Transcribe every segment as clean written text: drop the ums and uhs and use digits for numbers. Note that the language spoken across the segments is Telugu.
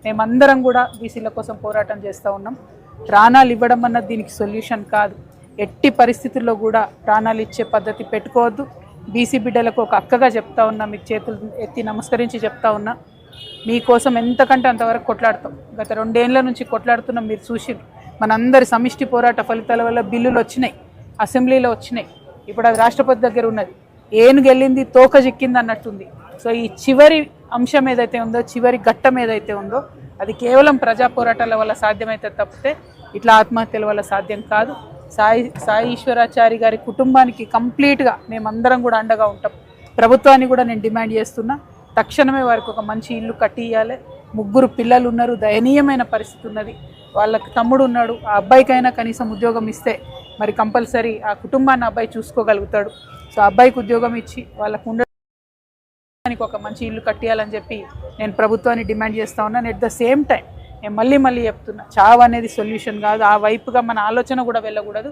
మేమందరం కూడా బీసీల కోసం పోరాటం చేస్తూ ఉన్నాం. ప్రాణాలు ఇవ్వడం అన్నది దీనికి సొల్యూషన్ కాదు. ఎట్టి పరిస్థితుల్లో కూడా ప్రాణాలు ఇచ్చే పద్ధతి పెట్టుకోవద్దు. బీసీ బిడ్డలకు ఒక అక్కగా చెప్తా ఉన్నా, మీకు చేతులు ఎత్తి నమస్కరించి చెప్తా ఉన్నా, మీకోసం ఎంతకంటే అంతవరకు కొట్లాడతాం. గత 2 ఏళ్ల నుంచి కొట్లాడుతున్నాం. మీరు చూసి మనందరి సమిష్టి పోరాట ఫలితాల వల్ల బిల్లులు వచ్చినాయి, అసెంబ్లీలో వచ్చినాయి. ఇప్పుడు అది రాష్ట్రపతి దగ్గర ఉన్నది. ఏనుగు వెళ్ళింది తోక చిక్కింది అన్నట్టుంది. సో ఈ చివరి అంశం ఏదైతే ఉందో, చివరి ఘట్టం ఏదైతే ఉందో, అది కేవలం ప్రజా పోరాటాల వల్ల సాధ్యమైతే తప్పితే ఇట్లా ఆత్మహత్యల వల్ల సాధ్యం కాదు. సాయి ఈశ్వరాచారి గారి కుటుంబానికి కంప్లీట్గా మేమందరం కూడా అండగా ఉంటాం. ప్రభుత్వాన్ని కూడా నేను డిమాండ్ చేస్తున్నా, తక్షణమే వారికి ఒక మంచి ఇల్లు కట్టి ఇవ్వాలి. 3 పిల్లలు ఉన్నారు, దయనీయమైన పరిస్థితి ఉన్నది. వాళ్ళకి తమ్ముడు ఉన్నాడు. ఆ అబ్బాయికైనా కనీసం ఉద్యోగం ఇస్తే మరి కంపల్సరీ ఆ కుటుంబాన్ని అబ్బాయి చూసుకోగలుగుతాడు. సో అబ్బాయికి ఉద్యోగం ఇచ్చి వాళ్ళకు ఉండడానికి ఒక మంచి ఇల్లు కట్టియాలని చెప్పి నేను ప్రభుత్వాన్ని డిమాండ్ చేస్తూ ఉన్నాను. ఎట్ ద సేమ్ టైం నేను మళ్ళీ చెప్తున్నా, చావు అనేది సొల్యూషన్ కాదు. ఆ వైపుగా మన ఆలోచన కూడా వెళ్ళకూడదు.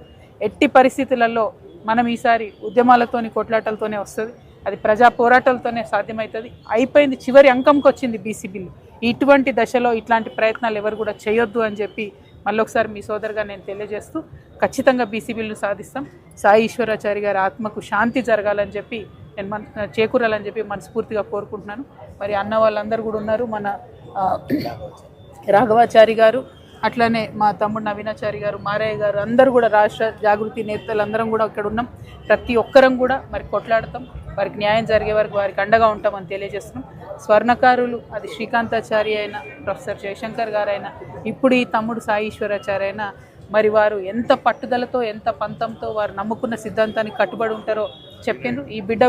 ఎట్టి పరిస్థితులలో మనం ఈసారి ఉద్యమాలతోని కొట్లాటలతోనే వస్తుంది. అది ప్రజా పోరాటాలతోనే సాధ్యమవుతుంది. అయిపోయింది, చివరి అంకంకి వచ్చింది బీసీ బిల్లు. ఇటువంటి దశలో ఇట్లాంటి ప్రయత్నాలు ఎవరు కూడా చేయొద్దు అని చెప్పి మళ్ళొకసారి మీ సోదరుగా నేను తెలియజేస్తూ, ఖచ్చితంగా బీసీ బిల్లు సాధిస్తాం. సాయి ఈశ్వరాచారి గారి ఆత్మకు శాంతి జరగాలని చెప్పి నేను చేకూరాలని చెప్పి మనస్ఫూర్తిగా కోరుకుంటున్నాను. మరి అన్న వాళ్ళందరూ కూడా ఉన్నారు, మన రాఘవాచారి గారు, అట్లనే మా తమ్ముడు నవీనాచారి గారు, మారయ్య గారు, అందరూ కూడా రాష్ట్ర జాగృతి నేతలు అందరం కూడా ఇక్కడ ఉన్నాం. ప్రతి ఒక్కరం కూడా మరి కొట్లాడతాం. వారికి న్యాయం జరిగే వరకు వారికి అండగా ఉంటామని తెలియజేస్తున్నాం. స్వర్ణకారులు అది శ్రీకాంతాచారి అయినా, ప్రొఫెసర్ జయశంకర్ గారైనా, ఇప్పుడు ఈ తమ్ముడు సాయి ఈశ్వరాచారి అయినా, మరి వారు ఎంత పట్టుదలతో, ఎంత పంతంతో వారు నమ్ముకున్న సిద్ధాంతానికి కట్టుబడి ఉంటారో చెప్పిండ్రు. ఈ బిడ్డ